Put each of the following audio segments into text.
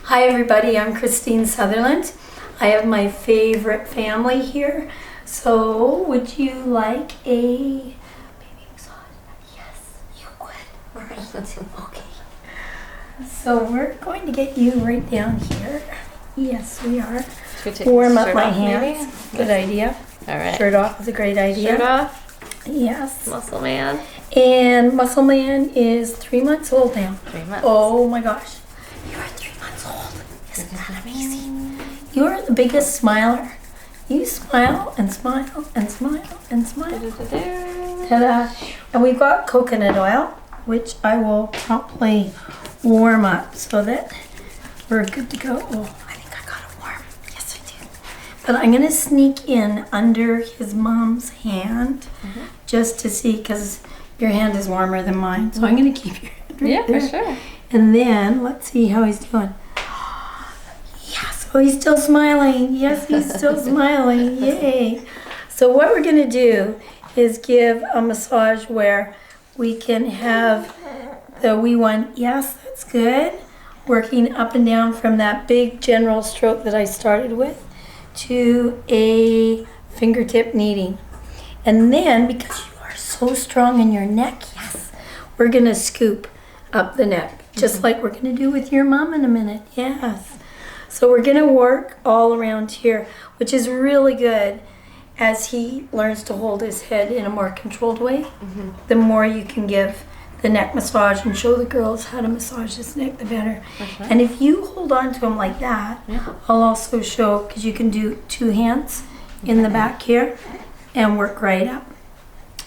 Hi everybody, I'm Christine Sutherland. I have my favorite family here. So would you like a baby massage? Yes, you would. Right. Okay. So we're going to get you right down here. Yes, we are. Warm up my hands. Good idea. All right. Shirt off is a great idea. Shirt off. Yes. Muscle Man. And Muscle Man is 3 months old now. 3 months. Oh my gosh. You are 3 months old. Isn't that amazing? You are the biggest smiler. You smile and smile and smile and smile. Ta-da. And we've got coconut oil, which I will promptly warm up so that we're good to go. Oh, I think I got it warm. Yes, I do. But I'm going to sneak in under his mom's hand just to see, because your hand is warmer than mine. So I'm going to keep your hand right there. For sure. And then let's see how he's doing. Yes, oh, he's still smiling. Yes, he's still smiling. Yay. So what we're going to do is give a massage where we can have the wee one. Yes, that's good. Working up and down from that big general stroke that I started with to a fingertip kneading. And then, because you are so strong in your neck, yes, we're going to scoop up the neck, just like we're going to do with your mom in a minute. Yes. So we're going to work all around here, which is really good as he learns to hold his head in a more controlled way. The more you can give the neck massage and show the girls how to massage his neck, the better. And if you hold on to him like that, I'll also show, because you can do 2 hands in the back here and work right up.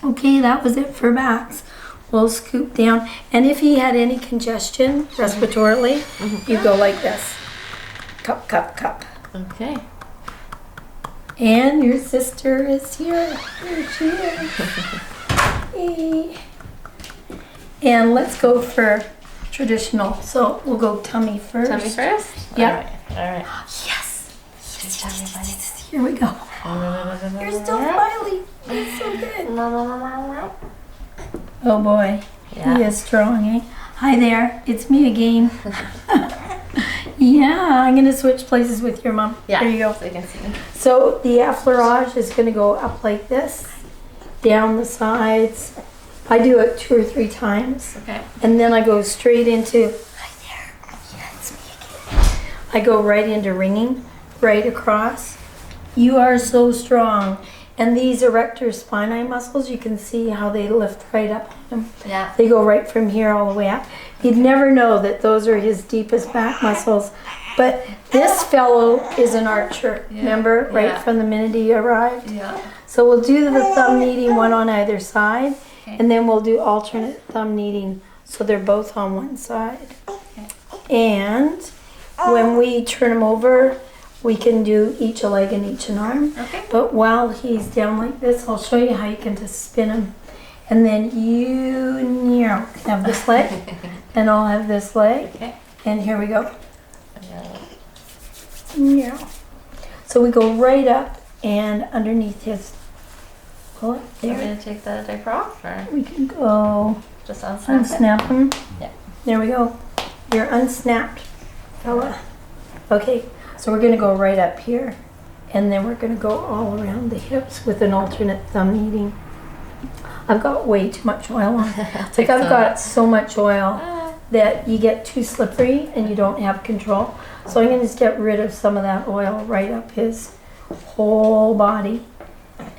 Okay, that was it for backs. We'll scoop down. And if he had any congestion respiratorily, you go like this. Cup, cup, cup. Okay. And your sister is here. Here she is. Hey. And let's go for traditional. So we'll go tummy first. Tummy first? Yeah. All right. Yes. Yes. Here we go. You're still smiling. That's so good. Oh boy. Yeah. He is strong, eh? Hi there. It's me again. Yeah, I'm going to switch places with your mom. Yeah. There you go. So you can see me. So the effleurage is going to go up like this, down the sides. I do it 2 or 3 times. Okay. And then I go straight into, hi there. Yeah, it's me again. I go right into ringing, right across. You are so strong. And these erector spinae muscles, you can see how they lift right up on them. Yeah. They go right from here all the way up. You'd never know that those are his deepest back muscles. But this fellow is an archer, remember? Right from the minute he arrived. Yeah. So we'll do the thumb kneading, one on either side. And then we'll do alternate thumb kneading so they're both on one side. And when we turn them over, we can do each a leg and each an arm. Okay. But while he's down like this, I'll show you how you can just spin him. And then you have this leg, and I'll have this leg. Okay. And here we go. Yeah. So we go right up and underneath his pull it there. Are we going to take the diaper off? Or We can go just unsnap it? unsnap him. Yeah. There we go. You're unsnapped, fella. Okay, so we're going to go right up here. And then we're going to go all around the hips with an alternate thumb kneading. I've got way too much oil on. It's like I've got so much oil that you get too slippery and you don't have control. So I'm going to just get rid of some of that oil right up his whole body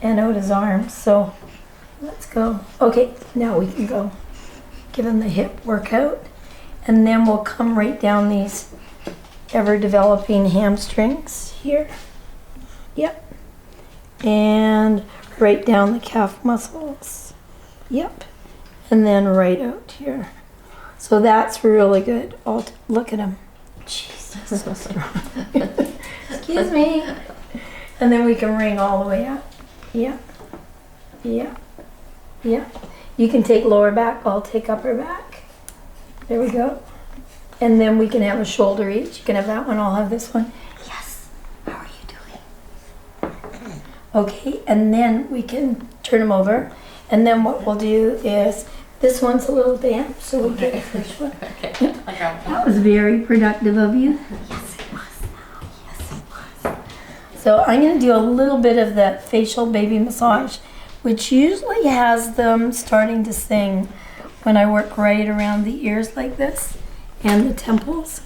and out his arms. So let's go. Okay, now we can go. Give him the hip workout. And then we'll come right down these ever-developing hamstrings here. Yep. And right down the calf muscles. Yep. And then right out here. So that's really good. Look at him. Jesus, so strong. Excuse me. And then we can ring all the way up. Yeah. Yeah. Yeah. You can take lower back, I'll take upper back. There we go. And then we can have a shoulder each. You can have that one, I'll have this one. Yes. How are you doing? Okay, and then we can turn them over. And then what we'll do is This one's a little damp, so we'll get the first one. Okay. I'll grab one. That was very productive of you. Yes, it was. Yes, it was. So I'm going to do a little bit of that facial baby massage, which usually has them starting to sing when I work right around the ears like this and the temples.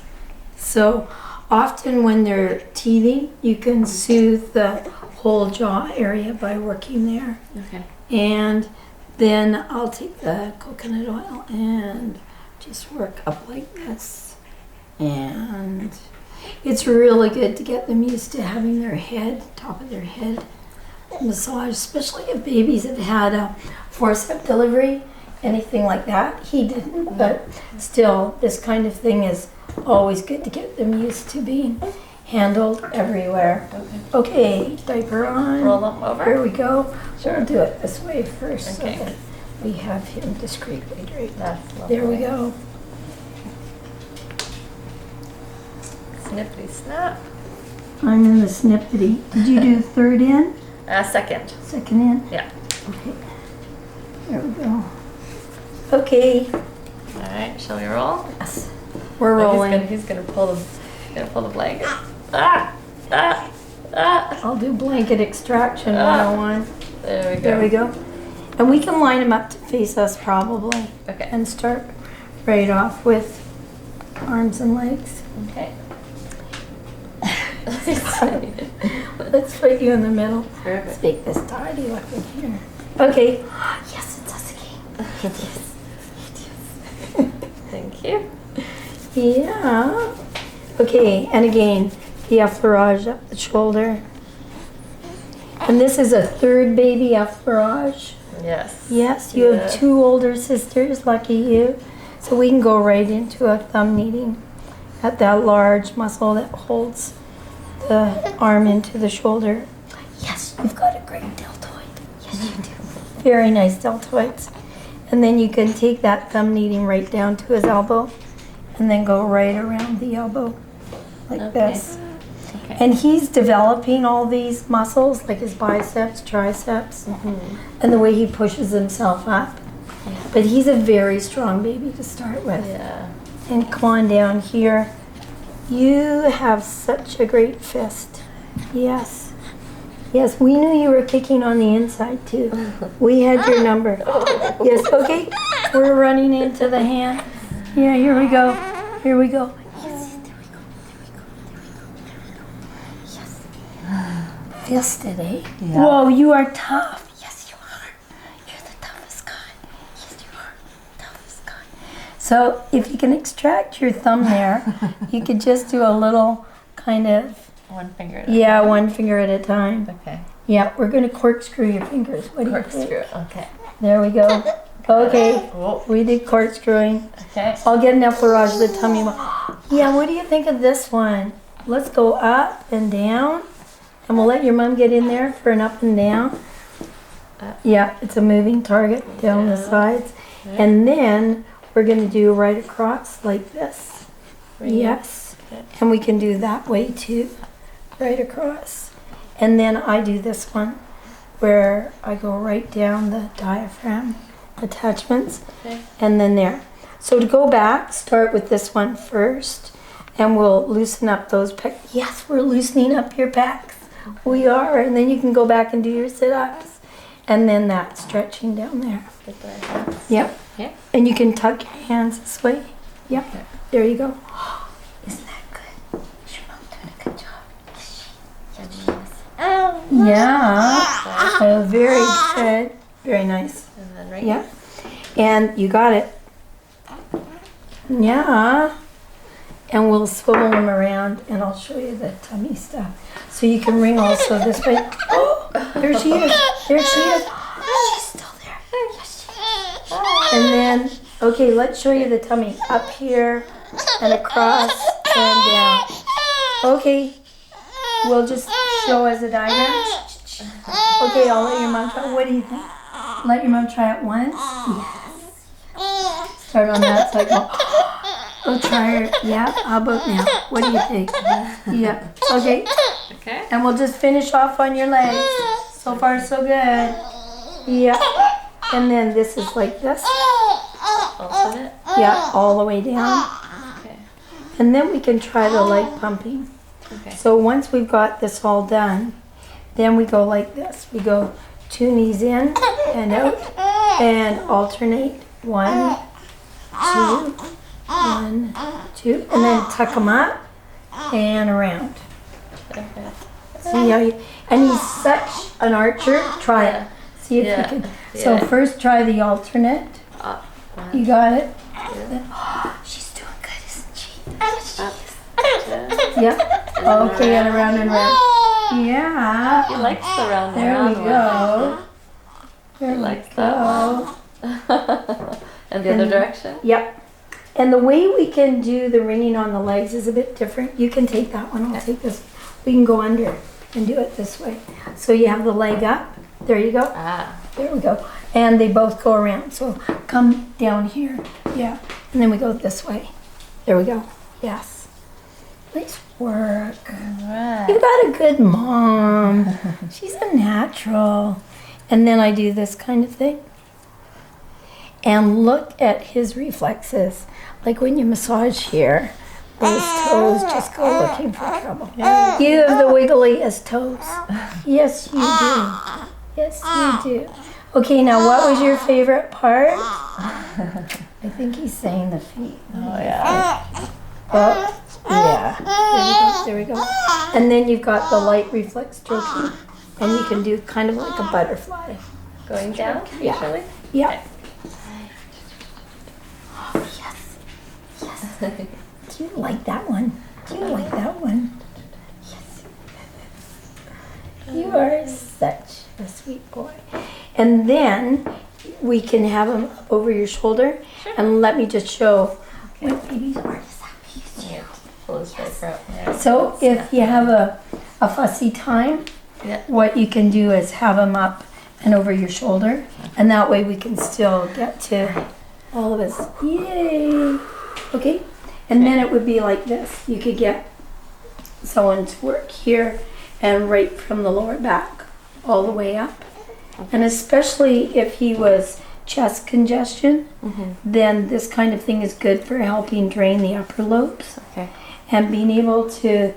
So often when they're teething, you can soothe the whole jaw area by working there. Okay. And then I'll take the coconut oil and just work up like this. And it's really good to get them used to having their head, top of their head, massage, especially if babies have had a forceps delivery, anything like that. He didn't, but still, this kind of thing is always good to get them used to being handled everywhere. Okay, diaper on. Roll them over. Here we go. Sure. We'll do it this way first Okay. so that we have him discreetly draped. That's lovely. There we go. Snippity snap. I'm in the snippety. Did you do third in? Second. Second in? Yeah. Okay. There we go. Okay. All right. Shall we roll? Yes. We're Look, rolling. He's gonna pull the blanket. Ah! Ah! Ah! I'll do blanket extraction 101. There we go. There we go. And we can line them up to face us probably. Okay. And start right off with arms and legs. Okay. Let's put you in the middle. Let's Perfect. make this tidy looking here. Okay. Yes, it's us again. It is. Thank you. Yeah. Okay, and again, the effleurage up the shoulder. And this is a third baby effleurage. Yes. Yes, you Yeah. have 2 older sisters, lucky you. So we can go right into a thumb kneading at that large muscle that holds the arm into the shoulder. Yes, you've got a great deltoid. Yes, you do. Very nice deltoids. And then you can take that thumb kneading right down to his elbow and then go right around the elbow like Okay. this. Okay. And he's developing all these muscles, like his biceps, triceps, and the way he pushes himself up. But he's a very strong baby to start with. Yeah. And come on down here. You have such a great fist. Yes. Yes, we knew you were kicking on the inside too. We had your number. Yes, okay. We're running into the hand. Yeah, here we go. Here we go. Yes, there we go. Yes. Fisted, eh? Yeah. Whoa, you are tough. Yes, you are. You're the toughest guy. Yes, you are. Toughest guy. So if you can extract your thumb there, you could just do a little kind of, One finger. At a yeah, time. one finger at a time. Okay. Yeah, we're going to corkscrew your fingers. What do you Corkscrew. think? Okay. There we go. Okay, Oh. we did corkscrewing. Okay. I'll get an effleurage the tummy. Yeah, what do you think of this one? Let's go up and down. And we'll let your mom get in there for an up and down. Yeah, it's a moving target down the sides. And then we're going to do right across like this. Yes. Okay. And we can do that way too. Right across. And then I do this one where I go right down the diaphragm attachments. Okay. And then there. So to go back, start with this one first. And we'll loosen up those pecs. Yes, we're loosening up your pecs. We are. And then you can go back and do your sit-ups. And then that stretching down there. Get the hands. Yep. Yeah. And you can tuck your hands this way. Yep. Okay. There you go. Isn't that good? Is your mom doing a good job? Yeah. Very good. Very nice. And then right. Yeah. And you got it. Yeah. And we'll swivel them around and I'll show you the tummy stuff. So you can ring also this way. Oh, there she is. There she is. She's still there. Yes, she is. And then, okay, let's show you the tummy. Up here and across and down. Okay. We'll just show as a diagram. Okay, I'll let your mom try. What do you think? Let your mom try it once? Yes. Start on that side. Go try her. Yeah, how about now? What do you think? Yeah. Okay. Okay. And we'll just finish off on your legs. So far, so good. Yeah. And then this is like this. Alternate? Yeah, all the way down. Okay. And then we can try the leg pumping. Okay. So once we've got this all done, then we go like this. We go 2 knees in and out and alternate 1, 2, 1, 2, and then tuck them up and around. Okay. See how you, and he's such an archer. Try it. See if you can. So Yeah. first try the alternate. Up. You got it? Yeah. She's doing good, isn't she? Up. Yeah. Yeah. Okay, and around and around. Yeah. He likes the round and There we round go. There we likes that go. one. And the other direction? Yep. And the way we can do the ringing on the legs is a bit different. You can take that one, I'll take this. We can go under and do it this way. So you have the leg up. There you go. Ah. There we go. And they both go around. So come down here. Yeah. And then we go this way. There we go. Yes. Nice work. Right. You've got a good mom. She's a natural. And then I do this kind of thing. And look at his reflexes. Like when you massage here, those toes just go looking for trouble. You have the wiggliest toes. Yes, you do. Yes, you do. Okay, now what was your favorite part? I think he's saying the feet. Oh, yeah. Oh, yeah. There we go. There we go. And then you've got the light reflex stroking. And you can do kind of like a butterfly. Going down, Yeah. usually? Yeah. Oh, yes. Yes. Do you like that one? Do you like that one? Yes. You are such a sweet boy. And then we can have them up over your shoulder. And let me just show what babies are just happy. Yeah. Pull his right out. Yeah. So if you have a fussy time, Yeah. what you can do is have them up and over your shoulder, and that way we can still get to all of us. Yay! Okay, and then it would be like this. You could get someone to work here and right from the lower back all the way up. And especially if he was chest congestion, then this kind of thing is good for helping drain the upper lobes Okay. and being able to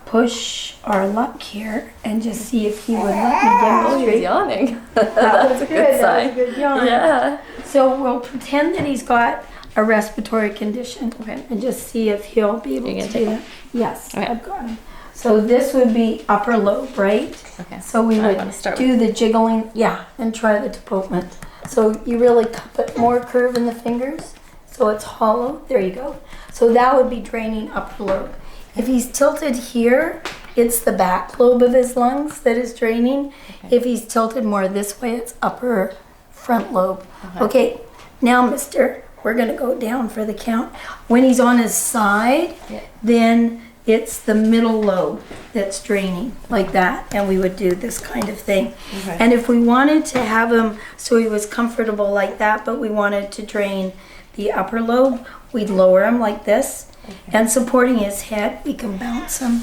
push our luck here and just see if he would let me Oh, he's demonstrate. yawning. That was a good sign. That was a good yawn. Yeah. So we'll pretend that he's got a respiratory condition and just see if he'll be able You're to gonna do take that. Yes, Okay. I've got him. So this would be upper lobe, right? Okay. So we I would wanna start do the jiggling, yeah, and try the deportment. So you really put more curve in the fingers, so it's hollow. There you go. So that would be draining upper lobe. If he's tilted here, it's the back lobe of his lungs that is draining. If he's tilted more this way, it's upper front lobe. Okay, now mister, we're gonna go down for the count. When he's on his side, then it's the middle lobe that's draining, like that, and we would do this kind of thing. And if we wanted to have him so he was comfortable like that, but we wanted to drain the upper lobe, we'd lower him like this, and supporting his head, we can bounce him.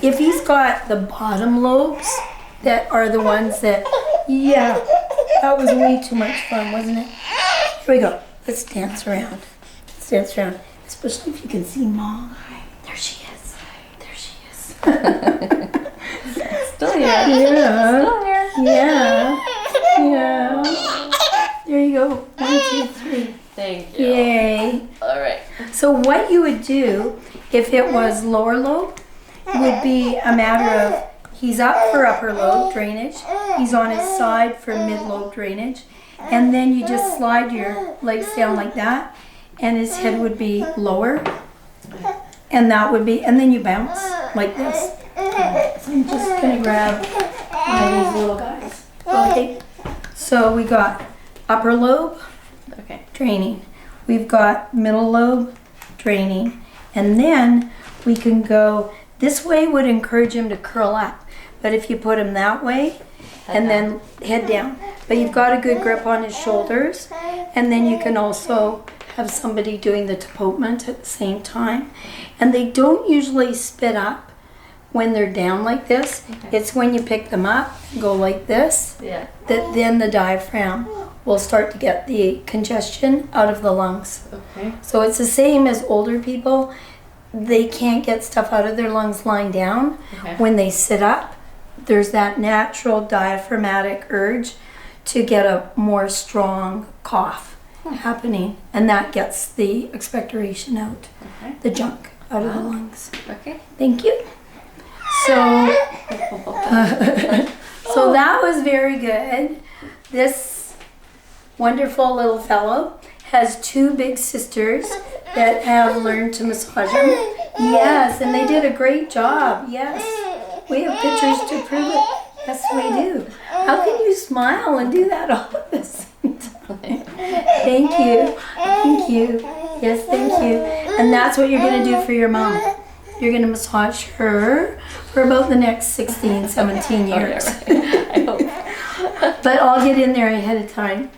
If he's got the bottom lobes, that are the ones that, yeah, that was way too much fun, wasn't it? Here we go. Let's dance around. Let's dance around, especially if you can see Mom. There she is. There she is. Still here. Yeah. Still here. Yeah. Yeah. There you go. 1, 2, 3. Thank you. Yay. All right. So what you would do if it was lower lobe would be a matter of he's up for upper lobe drainage, he's on his side for mid lobe drainage, and then you just slide your legs down like that, and his head would be lower, and that would be, and then you bounce like this. So I'm just gonna grab one of these little guys. Okay, so we got upper lobe Okay. draining, we've got middle lobe draining, and then we can go this way. Would encourage him to curl up, but if you put him that way and then head down, but you've got a good grip on his shoulders, and then you can also have somebody doing the deportment at the same time. And they don't usually spit up when they're down like this. It's when you pick them up and go like this Yeah. that then the diaphragm will start to get the congestion out of the lungs. Okay. So it's the same as older people. They can't get stuff out of their lungs lying down. Okay. When they sit up, there's that natural diaphragmatic urge to get a more strong cough happening, and that gets the expectoration out, the junk out of the lungs. Okay. Thank you. So, so that was very good. This wonderful little fellow has 2 big sisters that have learned to massage him. Yes, and they did a great job. Yes, we have pictures to prove it. Yes, we do. How can you smile and do that all at the same time? Thank you. Thank you. Yes, thank you. And that's what you're going to do for your mom. You're going to massage her for about the next 16, 17 years. Oh, yeah, right. I hope. But I'll get in there ahead of time.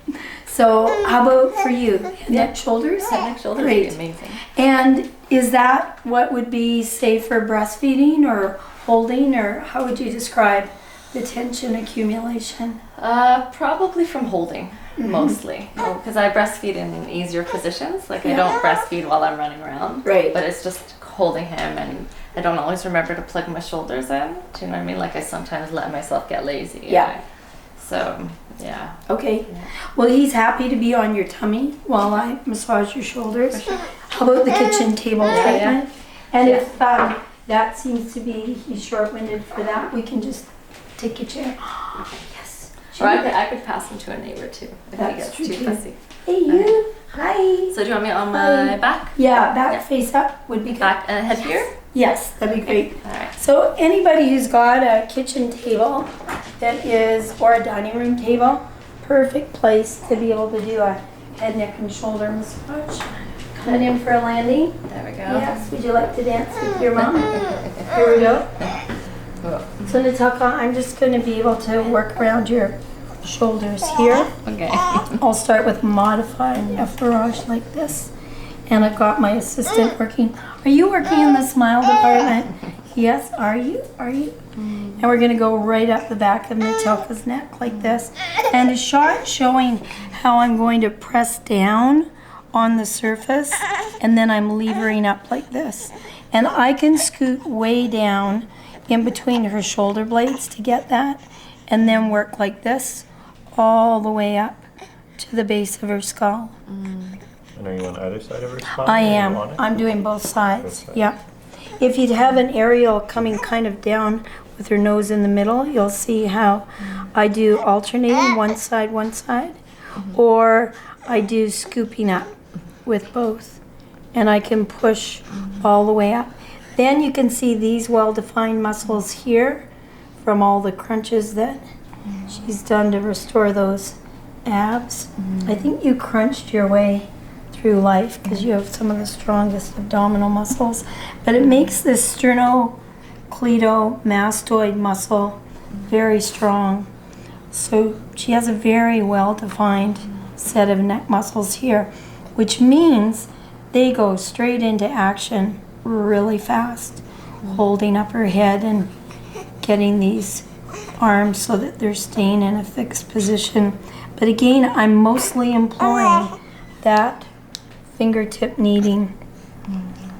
So how about for you? Head, neck, shoulders? Head, neck, shoulders Great. would be amazing. And is that what would be safe for breastfeeding or holding, or how would you describe the tension accumulation? Probably from holding, mostly. Because I breastfeed in easier positions. Like I don't breastfeed while I'm running around. Right. But it's just holding him, and I don't always remember to plug my shoulders in. Do you know what I mean? Like I sometimes let myself get lazy. Yeah. So, yeah. Okay. Well, he's happy to be on your tummy while I massage your shoulders. How about the kitchen table treatment? And if that seems to be, he's short-winded for that, we can just take a chair. Yes. Or I could pass him to a neighbor too if he gets too fussy. Hey, you. Hi. So do you want me on my back? Yeah, back face up would be good. Back and head here? Yes, that'd be great. All right. So anybody who's got a kitchen table that is, or a dining room table, perfect place to be able to do a head, neck, and shoulder massage. Coming in for a landing. There we go. Yes, would you like to dance with your mom? Here we go. So Natalka, I'm just going to be able to work around your shoulders here. Okay. I'll start with modifying a farage like this. And I've got my assistant working. Are you working in the smile department? Yes, are you? Are you? And we're going to go right up the back of Natalka's neck like this. And a shot showing how I'm going to press down on the surface, and then I'm levering up like this. And I can scoot way down in between her shoulder blades to get that, and then work like this all the way up to the base of her skull. And are you on either side of her spine? I am. I'm doing both sides. Yeah. If you'd have an aerial coming kind of down with her nose in the middle, you'll see how I do alternating one side, or I do scooping up with both. And I can push all the way up. Then you can see these well-defined muscles here from all the crunches that she's done to restore those abs. I think you crunched your way through life because you have some of the strongest abdominal muscles, but it makes this sternocleidomastoid muscle very strong. So she has a very well-defined set of neck muscles here, which means they go straight into action really fast, holding up her head and getting these arms so that they're staying in a fixed position. But again, I'm mostly employing that fingertip kneading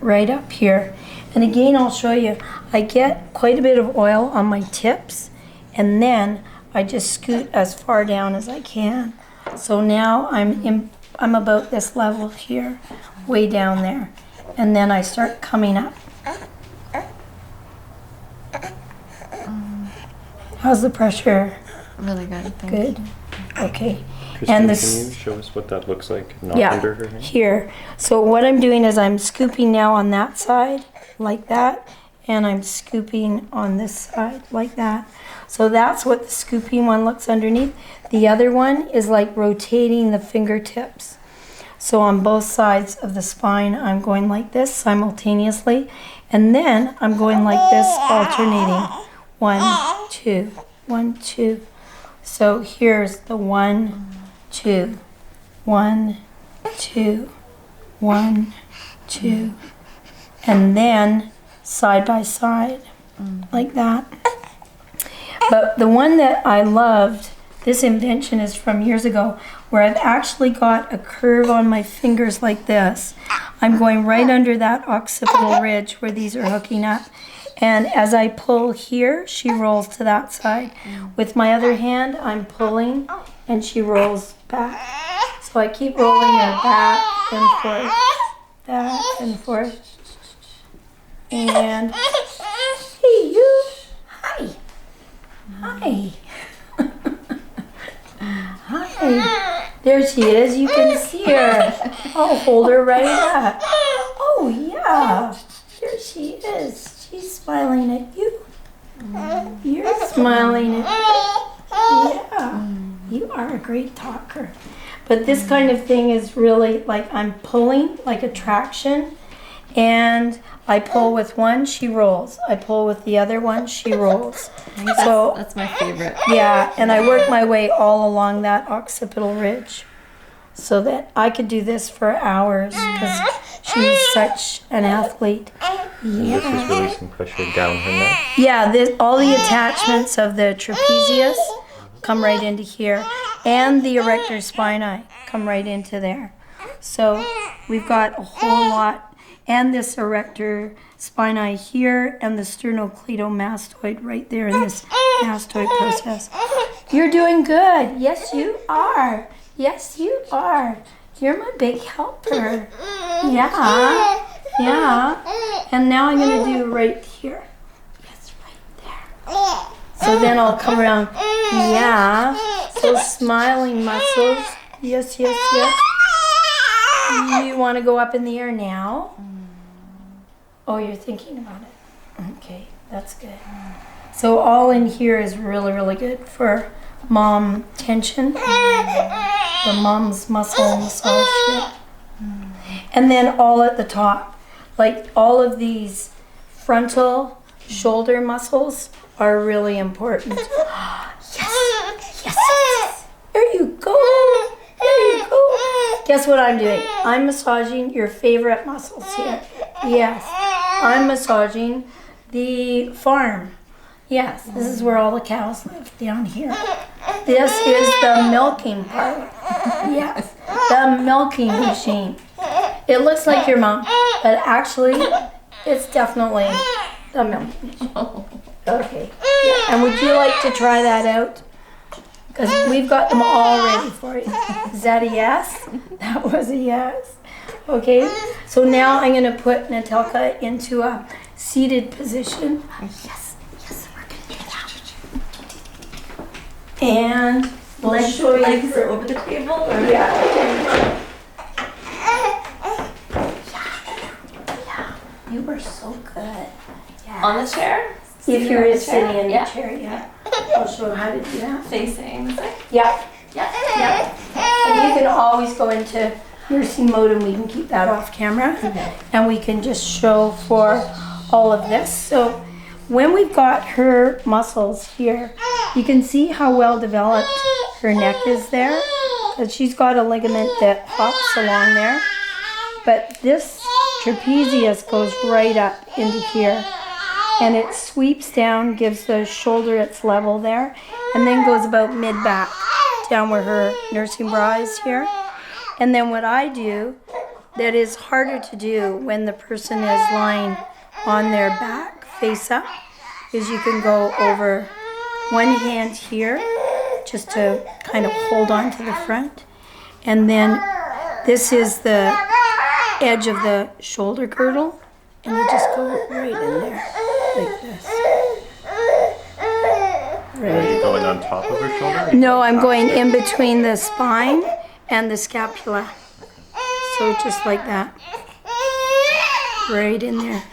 right up here. And again, I'll show you, I get quite a bit of oil on my tips, and then I just scoot as far down as I can. So now I'm about this level here, way down there. And then I start coming up. How's the pressure? Really good. Good. Okay. Christine, And can this, you show us what that looks like? Not yeah, under her hand? here. So what I'm doing is I'm scooping now on that side, like that, and I'm scooping on this side, like that. So that's what the scooping one looks underneath. The other one is like rotating the fingertips. So on both sides of the spine, I'm going like this simultaneously, and then I'm going like this, alternating. 1, 2, 1, 2. So here's the 1, 2, 1, 2, 1, 2, and then side by side, like that. But the one that I loved, this invention is from years ago, where I've actually got a curve on my fingers like this. I'm going right under that occipital ridge where these are hooking up. And as I pull here, she rolls to that side. With my other hand, I'm pulling and she rolls back. So I keep rolling her back and forth, back and forth. And, hey you, hi, hi. Hi. There she is. You can see her. I'll hold her right up. Oh, yeah. There she is. She's smiling at you. You're smiling at her. Yeah. You are a great talker. But this kind of thing is really like I'm pulling, like a traction. And I pull with one, she rolls. I pull with the other one, she rolls. So That's my favorite. yeah, and I work my way all along that occipital ridge so that I could do this for hours because she's such an athlete. And this is releasing pressure down her neck. Yeah, all the attachments of the trapezius come right into here, and the erector spinae come right into there. So we've got a whole lot. And this erector spinae here, and the sternocleidomastoid right there in this mastoid process. You're doing good. Yes, you are. Yes, you are. You're my big helper. Yeah. Yeah. And now I'm going to do right here. Yes, right there. So then I'll come around. Yeah. So smiling muscles. Yes, yes, yes. You want to go up in the air now? Oh, you're thinking about it. Okay, that's good. So all in here is really, really good for mom tension, the mom's muscle massage here. And then all at the top, like all of these frontal shoulder muscles are really important. Yes, yes, yes. There you go. There you go. Guess what I'm doing? I'm massaging your favorite muscles here. Yes, I'm massaging the farm. Yes, this is where all the cows live, down here. This is the milking part. Yes, the milking machine. It looks like your mom, but actually, it's definitely the milking machine. Okay. Yeah. And would you like to try that out? Because we've got them all ready for you. Is that a yes? That was a yes. Okay, so now I'm going to put Natelka into a seated position. Yes, yes, we're going to do that. And we'll show you. Legs are over the table? Or? Yeah. You were so good. Yeah. On the chair? If you're sitting in the Yeah. chair, yeah. I'll show you how to do that. Facing. Yeah. Yeah. Yeah. And you can always go into nursing mode and we can keep that off camera. Okay. And we can just show for all of this. So when we've got her muscles here, you can see how well developed her neck is there. And she's got a ligament that hops along there. But this trapezius goes right up into here. And it sweeps down, gives the shoulder its level there, and then goes about mid-back, down where her nursing bra is here. And then what I do, that is harder to do when the person is lying on their back, face up, is you can go over one hand here, just to kind of hold on to the front. And then this is the edge of the shoulder girdle, and you just go right in there. Like this. Are you going on top of her shoulder? No, I'm going in between the spine and the scapula. So just like that. Right in there.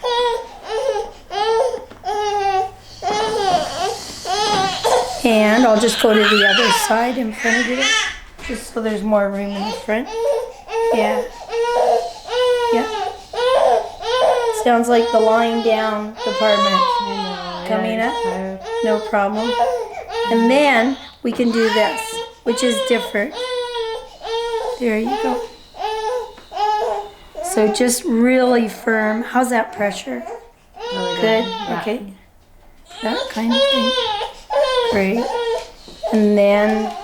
And I'll just go to the other side in front of you, just so there's more room in the front. Yeah. Yeah. Sounds like the lying down department coming up. No problem. And then we can do this, which is different. There you go. So just really firm. How's that pressure? Really Good. Yeah. Okay. That kind of thing. Great. And then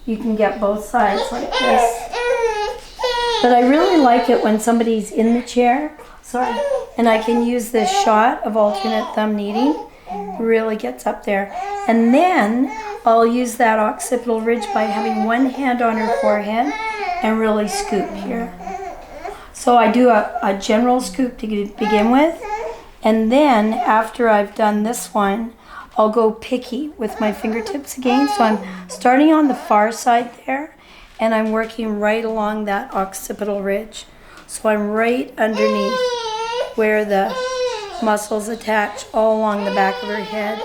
you can get both sides like this. But I really like it when somebody's in the chair, sorry, and I can use this shot of alternate thumb kneading. Really gets up there. And then I'll use that occipital ridge by having one hand on her forehead and really scoop here. So I do a general scoop to begin with, and then after I've done this one, I'll go picky with my fingertips again. So I'm starting on the far side there, and I'm working right along that occipital ridge. So I'm right underneath where the muscles attach all along the back of her head.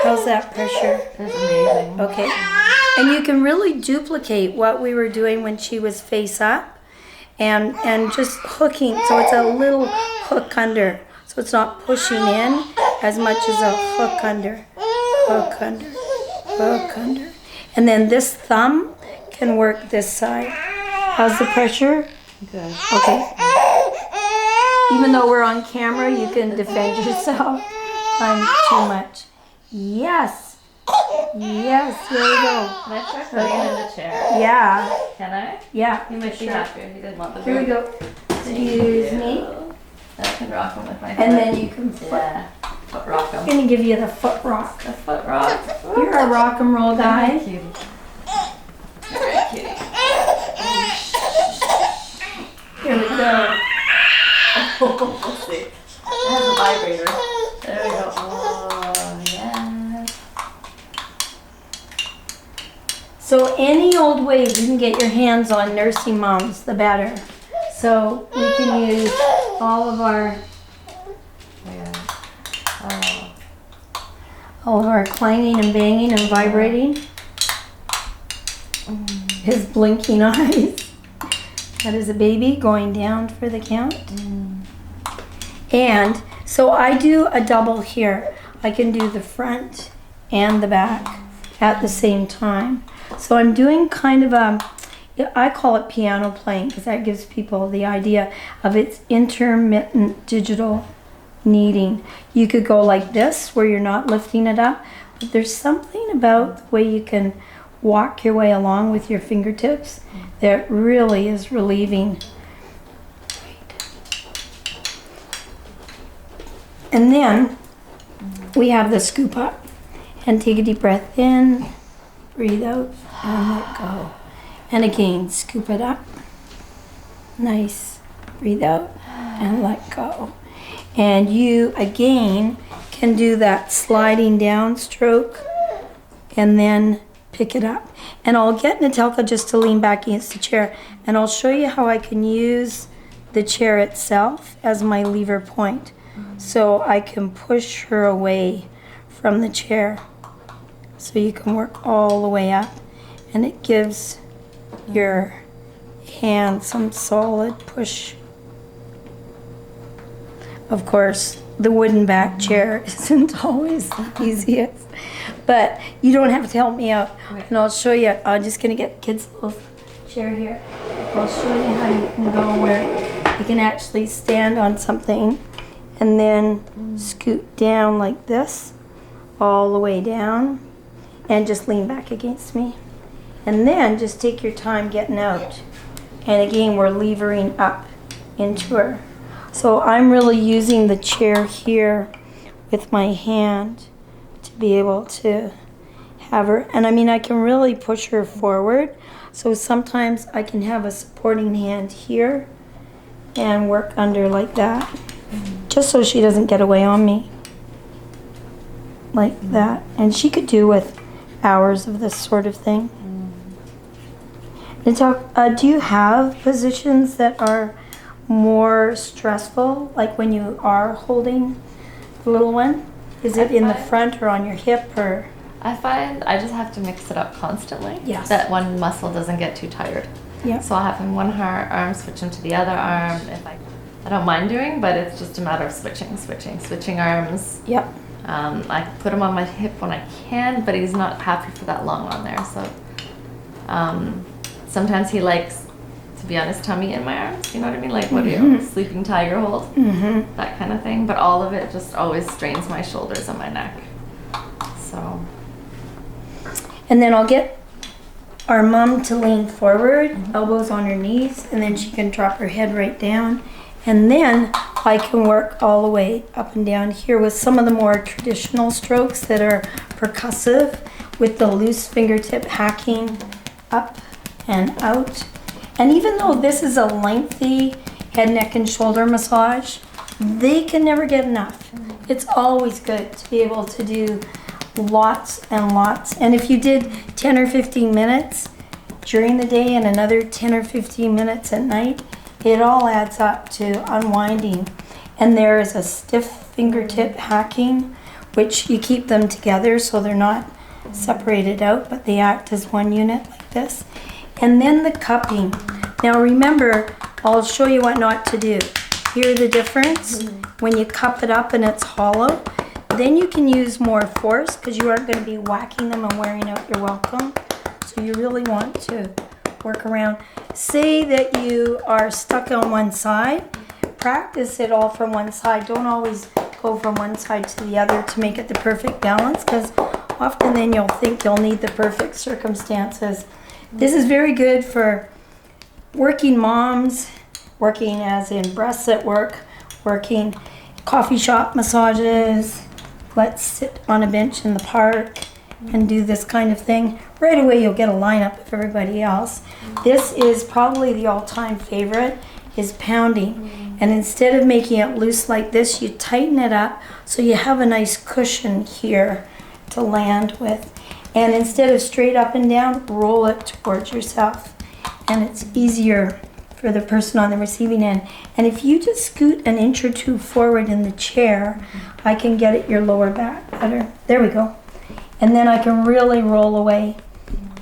How's that pressure? That's amazing. Okay. And you can really duplicate what we were doing when she was face up and just hooking. So it's a little hook under. So it's not pushing in as much as a hook under, hook under, hook under. And then this thumb can work this side. How's the pressure? Good. Okay. Even though we're on camera, you can defend yourself. I'm too much. Yes. Yes, here we go. Can I try putting it in the chair? Yeah. Can I? Yeah. He might be Sure. happier. He didn't want the Here we go. Excuse me. I can rock him with my foot. And then you can foot. Yeah. Foot rock him. I'm gonna give you the foot rock. The foot rock. You're a rock and roll guy. Cutie. Very cutie. Here we go. We'll see. It has a vibrator. There we go. Oh, yes. So any old way you can get your hands on nursing moms, the better. So we can use all of our clanging and banging and vibrating. His blinking eyes. That is a baby going down for the count. And so I do a double here. I can do the front and the back at the same time. So I'm doing kind of I call it piano playing because that gives people the idea of its intermittent digital kneading. You could go like this where you're not lifting it up, but there's something about the way you can walk your way along with your fingertips that really is relieving. And then we have the scoop up and take a deep breath in, breathe out, and let go. And again, scoop it up. Nice. Breathe out and let go. And you, again, can do that sliding down stroke and then pick it up. And I'll get Natalka just to lean back against the chair, and I'll show you how I can use the chair itself as my lever point. So I can push her away from the chair. So you can work all the way up, and it gives your hand some solid push. Of course, the wooden back chair isn't always the easiest, but you don't have to help me out. And I'll show you, I'm just gonna get kids' little chair here. I'll show you how you can go where you can actually stand on something and then scoot down like this, all the way down, and just lean back against me. And then just take your time getting out. And again, we're levering up into her. So I'm really using the chair here with my hand to be able to have her. And I mean, I can really push her forward. So sometimes I can have a supporting hand here and work under like that, just so she doesn't get away on me. Like that. And she could do with hours of this sort of thing. Natalka, do you have positions that are more stressful, like when you are holding the little one? Is it in the front or on your hip, or? I find I just have to mix it up constantly. Yes. That one muscle doesn't get too tired. Yeah. So I'll have him one arm, switch him to the other arm. If I don't mind doing, but it's just a matter of switching arms. Yep. I put him on my hip when I can, but he's not happy for that long on there. So sometimes he likes to be on his tummy in my arms. You know what I mean? Like what do you sleeping tiger hold? That kind of thing. But all of it just always strains my shoulders and my neck. So. And then I'll get our mom to lean forward, elbows on her knees, and then she can drop her head right down. And then I can work all the way up and down here with some of the more traditional strokes that are percussive, with the loose fingertip hacking up and out. And even though this is a lengthy head, neck, and shoulder massage, they can never get enough. It's always good to be able to do lots and lots. And if you did 10 or 15 minutes during the day and another 10 or 15 minutes at night, it all adds up to unwinding. And there is a stiff fingertip hacking, which you keep them together so they're not separated out, but they act as one unit like this. And then the cupping. Now remember, I'll show you what not to do. Hear the difference? When you cup it up and it's hollow, then you can use more force because you aren't going to be whacking them and wearing out your welcome. So you really want to work around. Say that you are stuck on one side. Practice it all from one side. Don't always go from one side to the other to make it the perfect balance, because often then you'll think you'll need the perfect circumstances. This is very good for working moms, working as in breasts at work, working coffee shop massages. Let's sit on a bench in the park and do this kind of thing. Right away you'll get a lineup of everybody else. This is probably the all-time favorite, is pounding. And instead of making it loose like this, you tighten it up so you have a nice cushion here to land with. And instead of straight up and down, roll it towards yourself. And it's easier for the person on the receiving end. And if you just scoot an inch or two forward in the chair, I can get at your lower back better. There we go. And then I can really roll away.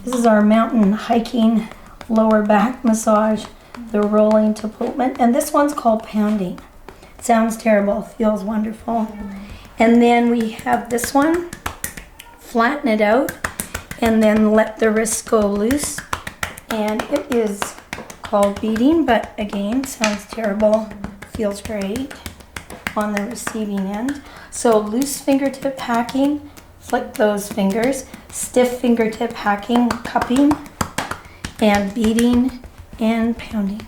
This is our mountain hiking lower back massage, the rolling to movement. And this one's called pounding. Sounds terrible, feels wonderful. And then we have this one, flatten it out, and then let the wrists go loose. And it is called beating, but again, sounds terrible, feels great on the receiving end. So loose fingertip hacking, flick those fingers, stiff fingertip hacking, cupping, and beating and pounding.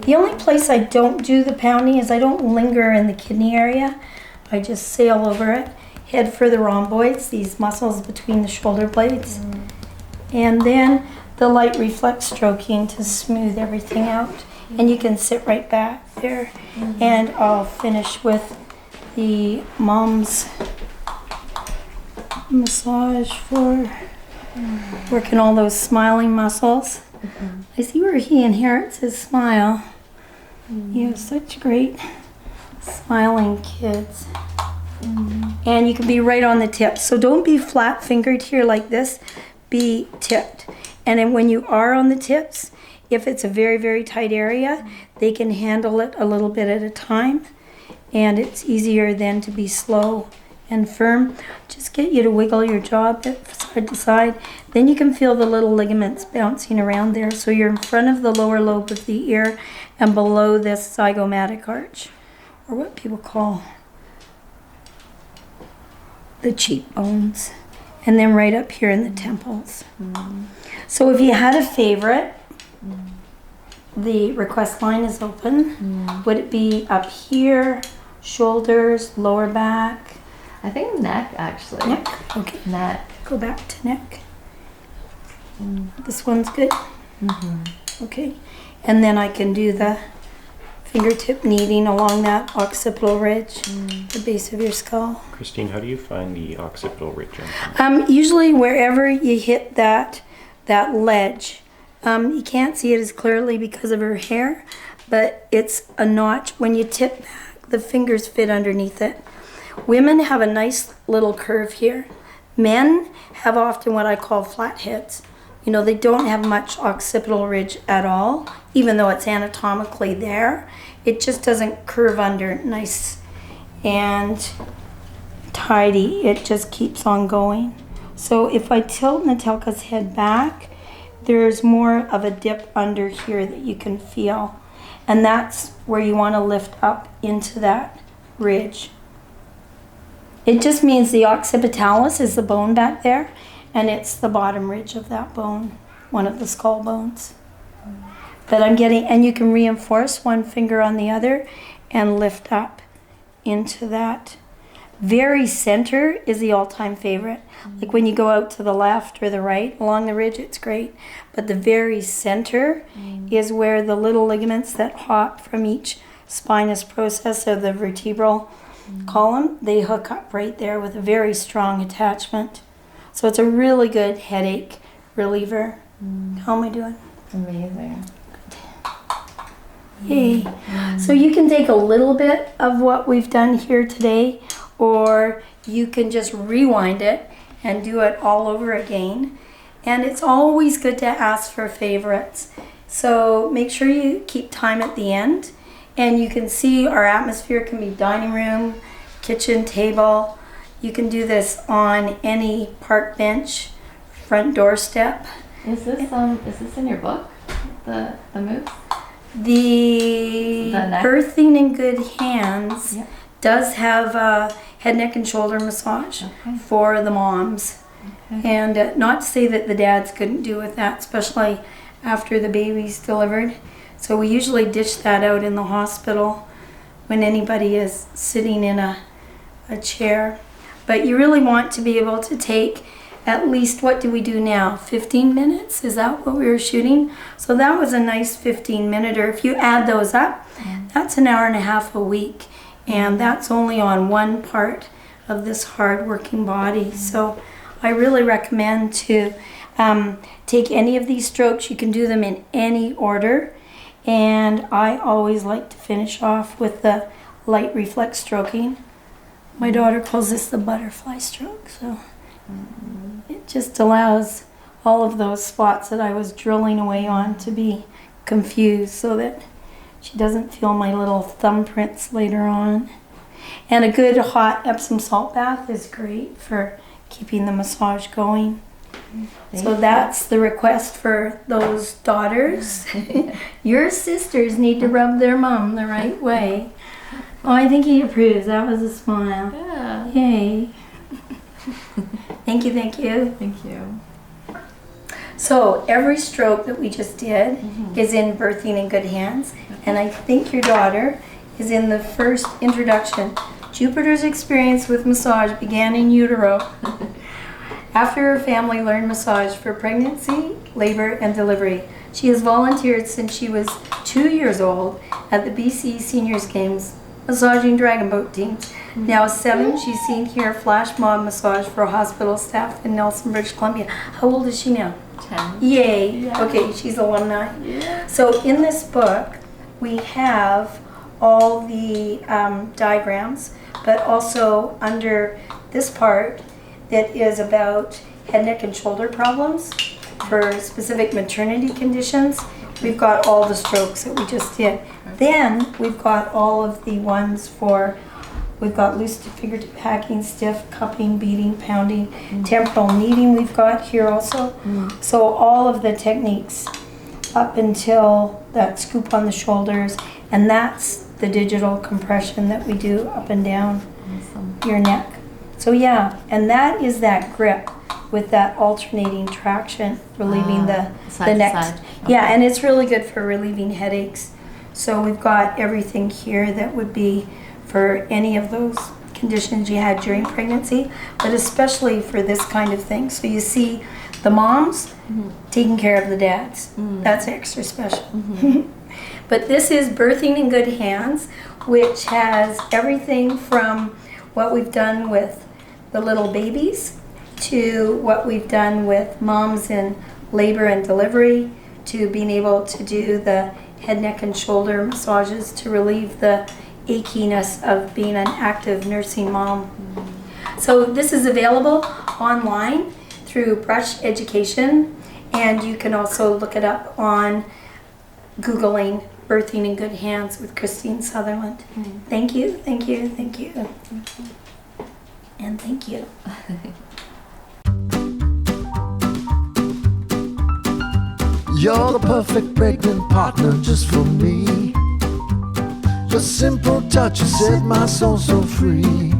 The only place I don't do the pounding is I don't linger in the kidney area. I just sail over it. Head for the rhomboids, these muscles between the shoulder blades. And then the light reflex stroking to smooth everything out. And you can sit right back there. And I'll finish with the mom's massage for working all those smiling muscles. I see where he inherits his smile. You have such great smiling kids. And you can be right on the tip. So don't be flat fingered here like this. Be tipped. And then when you are on the tips, if it's a very, very tight area, they can handle it a little bit at a time. And it's easier then to be slow and firm. Just get you to wiggle your jaw a bit side to side. Then you can feel the little ligaments bouncing around there. So you're in front of the lower lobe of the ear and below this zygomatic arch, or what people call the cheekbones. And then right up here in the temples. So if you had a favorite, the request line is open. Would it be up here, shoulders, lower back? I think neck, actually. Neck? Okay. Neck. Go back to neck. This one's good. Okay. And then I can do the fingertip kneading along that occipital ridge, the base of your skull. Christine, how do you find the occipital ridge? Usually wherever you hit that ledge. You can't see it as clearly because of her hair, but it's a notch. When you tip back, the fingers fit underneath it. Women have a nice little curve here. Men have often what I call flat heads. You know, they don't have much occipital ridge at all, even though it's anatomically there. It just doesn't curve under nice and tidy. It just keeps on going. So if I tilt Natalka's head back, there's more of a dip under here that you can feel. And that's where you want to lift up into that ridge. It just means the occipitalis is the bone back there, and it's the bottom ridge of that bone one of the skull bones. But I'm getting, and you can reinforce one finger on the other and lift up into that. Very center is the all-time favorite. Like when you go out to the left or the right along the ridge, it's great. But the very center is where the little ligaments that hop from each spinous process of the vertebral column, they hook up right there with a very strong attachment. So it's a really good headache reliever. How am I doing? Amazing. Yay. So you can take a little bit of what we've done here today, or you can just rewind it and do it all over again. And it's always good to ask for favorites. So make sure you keep time at the end. And you can see our atmosphere can be dining room, kitchen, table. You can do this on any park bench, front doorstep. Is this in your book? The moves? The neck? Birthing in Good Hands Yep. does have a head, neck, and shoulder massage for the moms. And not to say that the dads couldn't do with that, especially after the baby's delivered. So we usually dish that out in the hospital when anybody is sitting in a chair. But you really want to be able to take at least, what do we do now? 15 minutes? Is that what we were shooting? So that was a nice 15-minute, or if you add those up, that's an hour and a half a week. And that's only on one part of this hard-working body. So I really recommend to take any of these strokes. You can do them in any order. And I always like to finish off with the light reflex stroking. My daughter calls this the butterfly stroke. So it just allows all of those spots that I was drilling away on to be confused so that she doesn't feel my little thumbprints later on. And a good hot Epsom salt bath is great for keeping the massage going. So that's the request for those daughters. Your sisters need to rub their mom the right way. Oh, I think he approves. That was a smile. Yeah. Yay. Thank you, thank you. Thank you. So every stroke that we just did is in Birthing in Good Hands. And I think your daughter is in the first introduction. Jupiter's experience with massage began in utero. After her family learned massage for pregnancy, labor, and delivery, she has volunteered since she was 2 years old at the BC Seniors Games massaging dragon boat teams. Now 7, she's seen here flash mob massage for hospital staff in Nelson, British Columbia. How old is she now? 10. Yay! Yeah. Okay, she's alumni. Yeah. So in this book, we have all the diagrams, but also under this part that is about head, neck, and shoulder problems for specific maternity conditions. We've got all the strokes that we just did. Then we've got all of the ones for, we've got loose to fingertip hacking, stiff, cupping, beating, pounding, temporal kneading we've got here also. So all of the techniques up until that scoop on the shoulders, and that's the digital compression that we do up and down your neck. So yeah, and that is that grip with that alternating traction, relieving the neck. Side. Yeah, and it's really good for relieving headaches. So we've got everything here that would be for any of those conditions you had during pregnancy, but especially for this kind of thing. So you see the moms taking care of the dads. That's extra special. But this is Birthing in Good Hands, which has everything from what we've done with the little babies to what we've done with moms in labor and delivery, to being able to do the head, neck, and shoulder massages to relieve the achiness of being an active nursing mom. So this is available online through Brush Education, and you can also look it up on Googling Birthing in Good Hands with Christine Sutherland. Thank you, thank you, thank you. And thank you. You're the perfect pregnant partner just for me. A simple touch, you set my soul so free.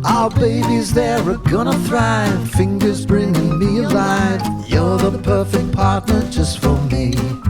Our babies there are gonna thrive, fingers bringing me alive. You're the perfect partner just for me.